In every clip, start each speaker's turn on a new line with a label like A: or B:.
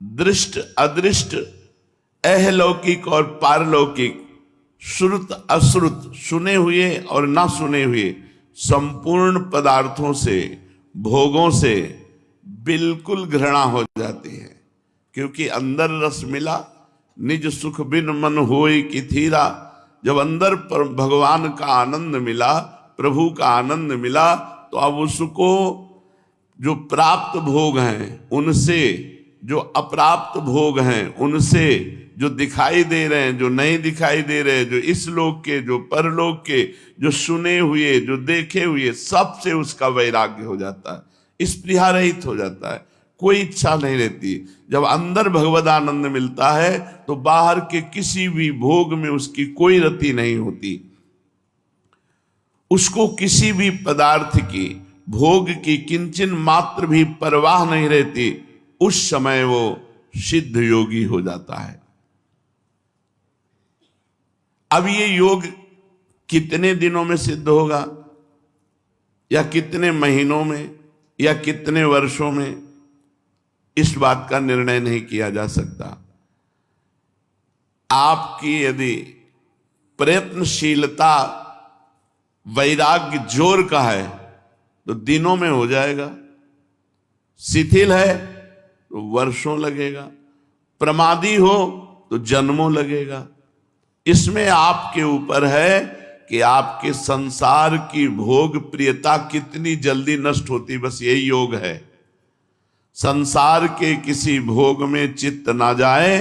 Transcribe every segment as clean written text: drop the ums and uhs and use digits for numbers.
A: दृष्ट अदृष्ट, अहलौकिक और पारलौकिक, श्रुत अश्रुत, सुने हुए और ना सुने हुए संपूर्ण पदार्थों से, भोगों से बिल्कुल घृणा हो जाती है। क्योंकि अंदर रस मिला, निज सुख बिन मन होए कि थीरा। जब अंदर पर भगवान का आनंद मिला, प्रभु का आनंद मिला, तो अब उसको जो प्राप्त भोग हैं उनसे, जो अप्राप्त भोग हैं उनसे, जो दिखाई दे रहे हैं, जो नहीं दिखाई दे रहे, जो इस लोक के, जो परलोक के, जो सुने हुए, जो देखे हुए, सबसे उसका वैराग्य हो जाता है, स्पृहा रहित हो जाता है, कोई इच्छा नहीं रहती। जब अंदर भगवद आनंद मिलता है तो बाहर के किसी भी भोग में उसकी कोई रति नहीं होती, उसको किसी भी पदार्थ की, भोग की किंचन मात्र भी परवाह नहीं रहती। उस समय वो सिद्ध योगी हो जाता है। अब ये योग कितने दिनों में सिद्ध होगा, या कितने महीनों में, या कितने वर्षों में, इस बात का निर्णय नहीं किया जा सकता। आपकी यदि प्रयत्नशीलता, वैराग्य जोर का है तो दिनों में हो जाएगा, शिथिल है तो वर्षों लगेगा, प्रमादी हो तो जन्मों लगेगा। इसमें आपके ऊपर है कि आपके संसार की भोग प्रियता कितनी जल्दी नष्ट होती, बस यही योग है। संसार के किसी भोग में चित्त ना जाए।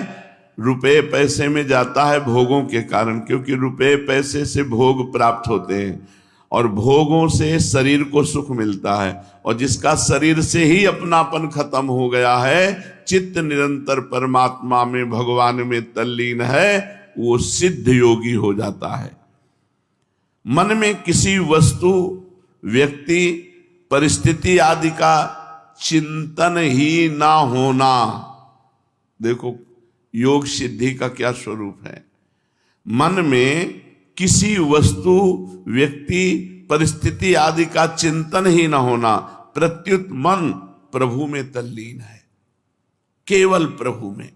A: रुपए पैसे में जाता है भोगों के कारण, क्योंकि रुपए पैसे से भोग प्राप्त होते हैं और भोगों से शरीर को सुख मिलता है। और जिसका शरीर से ही अपनापन खत्म हो गया है, चित्त निरंतर परमात्मा में, भगवान में तल्लीन है, वो सिद्ध योगी हो जाता है। मन में किसी वस्तु, व्यक्ति, परिस्थिति आदि का चिंतन ही ना होना, देखो योग सिद्धि का क्या स्वरूप है। मन में किसी वस्तु, व्यक्ति, परिस्थिति आदि का चिंतन ही ना होना, प्रत्युत मन प्रभु में तल्लीन है, केवल प्रभु में।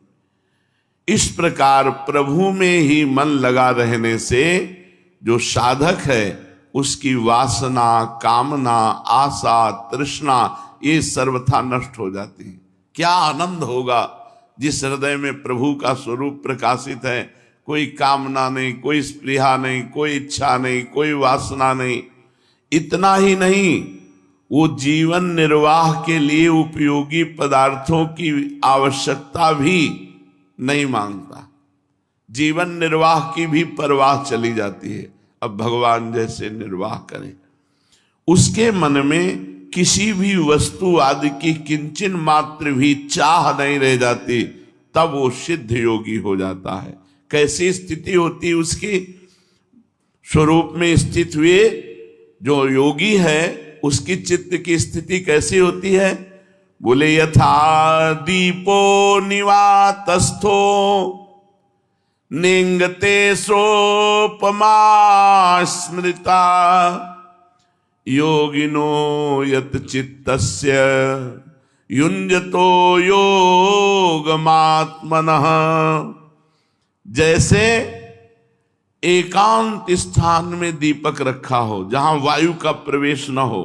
A: इस प्रकार प्रभु में ही मन लगा रहने से जो साधक है उसकी वासना, कामना, आशा, तृष्णा ये सर्वथा नष्ट हो जाती है। क्या आनंद होगा जिस हृदय में प्रभु का स्वरूप प्रकाशित है, कोई कामना नहीं, कोई स्पृहा नहीं, कोई इच्छा नहीं, कोई वासना नहीं। इतना ही नहीं, वो जीवन निर्वाह के लिए उपयोगी पदार्थों की आवश्यकता भी नहीं मांगता, जीवन निर्वाह की भी परवाह चली जाती है। अब भगवान जैसे निर्वाह करें, उसके मन में किसी भी वस्तु आदि की किंचन मात्र भी चाह नहीं रह जाती, तब वो सिद्ध योगी हो जाता है। कैसी स्थिति होती है उसकी? स्वरूप में स्थित हुए जो योगी है उसकी चित्त की स्थिति कैसी होती है? बोले यथा दीपो निवातस्थो निंगते सोपमा स्मृता योगिनो यत चित्तस्य युञ्जतो योगमात्मनः। जैसे एकांत स्थान में दीपक रखा हो जहां वायु का प्रवेश न हो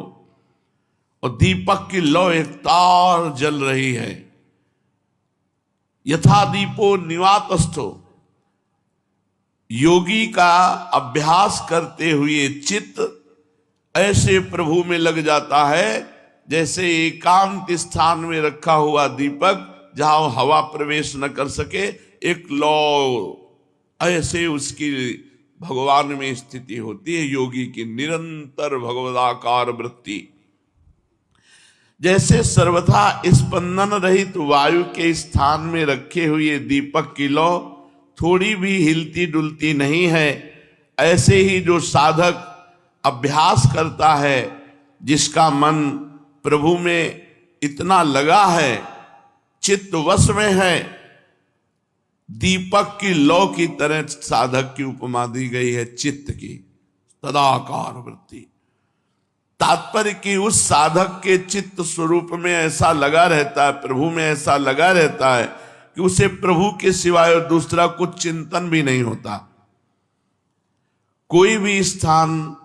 A: और दीपक की लौ एक तार जल रही है। यथा दीपो निवातस्थो, योगी का अभ्यास करते हुए चित्त ऐसे प्रभु में लग जाता है जैसे एकांत स्थान में रखा हुआ दीपक जहां हवा प्रवेश न कर सके, एक लौ, ऐसे उसकी भगवान में स्थिति होती है योगी की, निरंतर भगवदाकार वृत्ति। जैसे सर्वथा स्पंदन रहित वायु के स्थान में रखे हुए दीपक की लौ थोड़ी भी हिलती डुलती नहीं है, ऐसे ही जो साधक अभ्यास करता है, जिसका मन प्रभु में इतना लगा है, चित्त वश में है, दीपक की लौ की तरह साधक की उपमा दी गई है चित्त की, तदाकार वृत्ति। तात्पर्य कि उस साधक के चित्त स्वरूप में ऐसा लगा रहता है, प्रभु में ऐसा लगा रहता है कि उसे प्रभु के सिवाय और दूसरा कुछ चिंतन भी नहीं होता। कोई भी स्थान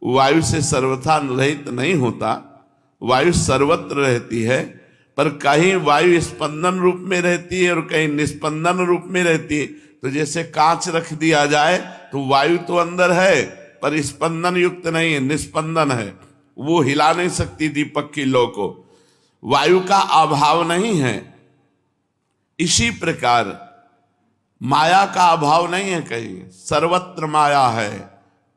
A: वायु से सर्वथा रहित नहीं होता, वायु सर्वत्र रहती है, पर कहीं वायु स्पंदन रूप में रहती है और कहीं निस्पंदन रूप में रहती है। तो जैसे कांच रख दिया जाए तो वायु तो अंदर है पर स्पंदन युक्त नहीं है, निस्पंदन है, वो हिला नहीं सकती दीपक की लौ को, वायु का अभाव नहीं है। इसी प्रकार माया का अभाव नहीं है, कहीं सर्वत्र माया है,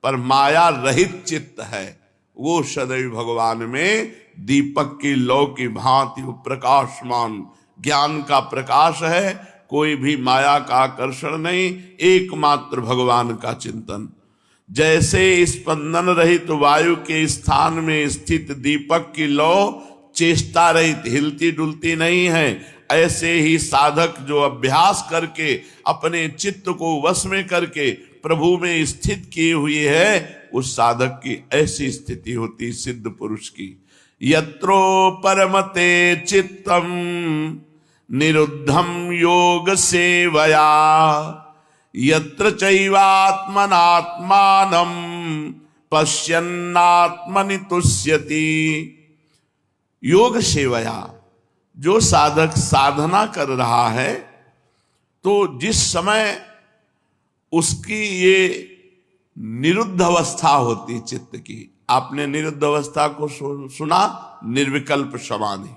A: पर माया रहित चित्त है। वो सदैव भगवान में दीपक की लौ की भांति प्रकाशमान ज्ञान का प्रकाश है। कोई भी माया का आकर्षण नहीं, एकमात्र भगवान का चिंतन। जैसे स्पंदन रहित वायु के स्थान में स्थित दीपक की लौ चेष्टा रहित हिलती डुलती नहीं है, ऐसे ही साधक जो अभ्यास करके अपने चित्त को वश में करके प्रभु में स्थित किए हुए है, उस साधक की ऐसी स्थिति होती सिद्ध पुरुष की। यत्रो परमते चित्तम निरुद्धम योग सेवया, यत्र चैवात्मनात्मानं पश्यन्नात्मनि तुष्यति। योग सेवया, जो साधक साधना कर रहा है तो जिस समय उसकी ये निरुद्ध अवस्था होती चित्त की, आपने निरुद्ध अवस्था को सुना, निर्विकल्प समाधि,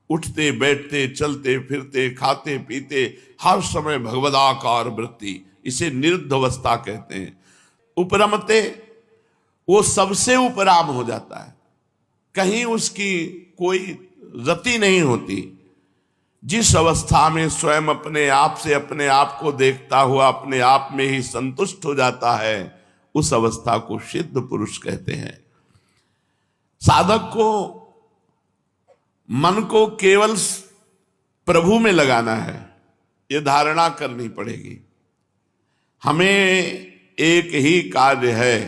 A: उठते बैठते चलते फिरते खाते पीते हर समय भगवदाकार वृत्ति, इसे निरुद्ध अवस्था कहते हैं। उपरमते, वो सबसे उपराम हो जाता है, कहीं उसकी कोई रति नहीं होती। जिस अवस्था में स्वयं अपने आप से अपने आप को देखता हुआ अपने आप में ही संतुष्ट हो जाता है, उस अवस्था को सिद्ध पुरुष कहते हैं। साधक को मन को केवल प्रभु में लगाना है, ये धारणा करनी पड़ेगी। हमें एक ही कार्य है,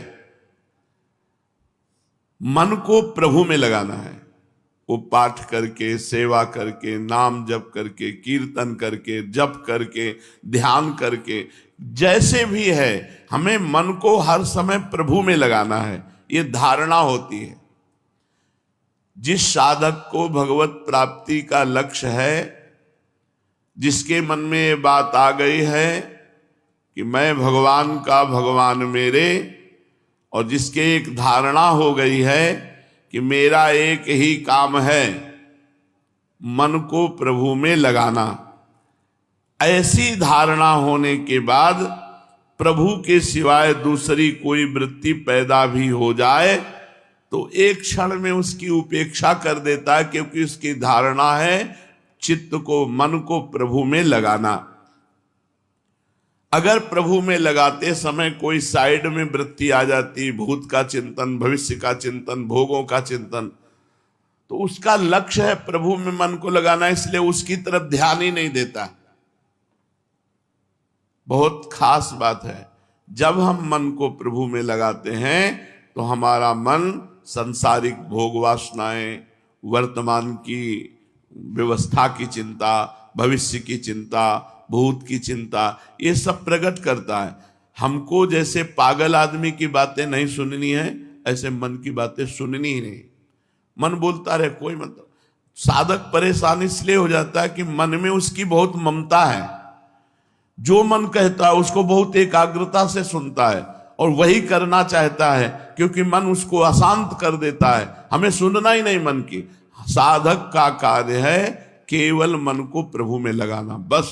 A: मन को प्रभु में लगाना है। वो पाठ करके, सेवा करके, नाम जप करके, कीर्तन करके, जप करके, ध्यान करके, जैसे भी है, हमें मन को हर समय प्रभु में लगाना है, ये धारणा होती है। जिस साधक को भगवत प्राप्ति का लक्ष्य है, जिसके मन में ये बात आ गई है कि मैं भगवान का, भगवान मेरे, और जिसके एक धारणा हो गई है कि मेरा एक ही काम है, मन को प्रभु में लगाना, ऐसी धारणा होने के बाद प्रभु के सिवाय दूसरी कोई वृत्ति पैदा भी हो जाए तो एक क्षण में उसकी उपेक्षा कर देता है, क्योंकि उसकी धारणा है चित्त को, मन को प्रभु में लगाना। अगर प्रभु में लगाते समय कोई साइड में वृत्ति आ जाती, भूत का चिंतन, भविष्य का चिंतन, भोगों का चिंतन, तो उसका लक्ष्य है प्रभु में मन को लगाना, इसलिए उसकी तरफ ध्यान ही नहीं देता। बहुत खास बात है, जब हम मन को प्रभु में लगाते हैं तो हमारा मन सांसारिक भोग वासनाएं, वर्तमान की व्यवस्था की चिंता, भविष्य की चिंता, भूत की चिंता, ये सब प्रकट करता है। हमको जैसे पागल आदमी की बातें नहीं सुननी है, ऐसे मन की बातें सुननी ही नहीं। मन बोलता रहे, कोई मतलब। साधक परेशान इसलिए हो जाता है कि मन में उसकी बहुत ममता है, जो मन कहता है उसको बहुत एकाग्रता से सुनता है और वही करना चाहता है, क्योंकि मन उसको अशांत कर देता है। हमें सुनना ही नहीं मन की। साधक का कार्य है केवल मन को प्रभु में लगाना, बस।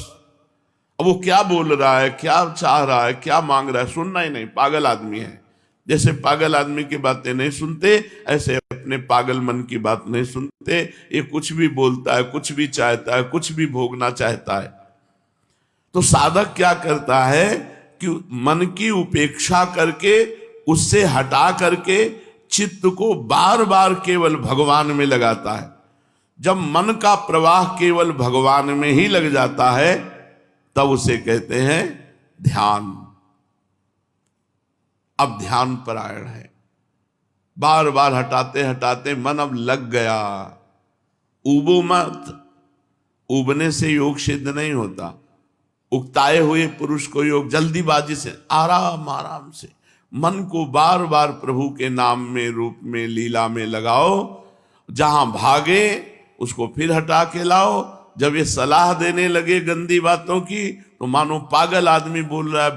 A: अब वो क्या बोल रहा है, क्या चाह रहा है, क्या मांग रहा है, सुनना ही नहीं। पागल आदमी है। जैसे पागल आदमी की बातें नहीं सुनते, ऐसे अपने पागल मन की बात नहीं सुनते। ये कुछ भी बोलता है, कुछ भी चाहता है, कुछ भी भोगना चाहता है। तो साधक क्या करता है कि मन की उपेक्षा करके, उससे हटा करके चित्त को बार बार केवल भगवान में लगाता है। जब मन का प्रवाह केवल भगवान में ही लग जाता है, तब उसे कहते हैं ध्यान। अब ध्यान परायण है, बार बार हटाते हटाते मन अब लग गया। उबो मत, उबने से योग सिद्ध नहीं होता। उकताए हुए पुरुष को योग जल्दीबाजी से, आराम आराम से मन को बार बार प्रभु के नाम में, रूप में, लीला में लगाओ। जहां भागे उसको फिर हटा के लाओ। जब ये सलाह देने लगे गंदी बातों की तो मानो पागल आदमी बोल रहा है।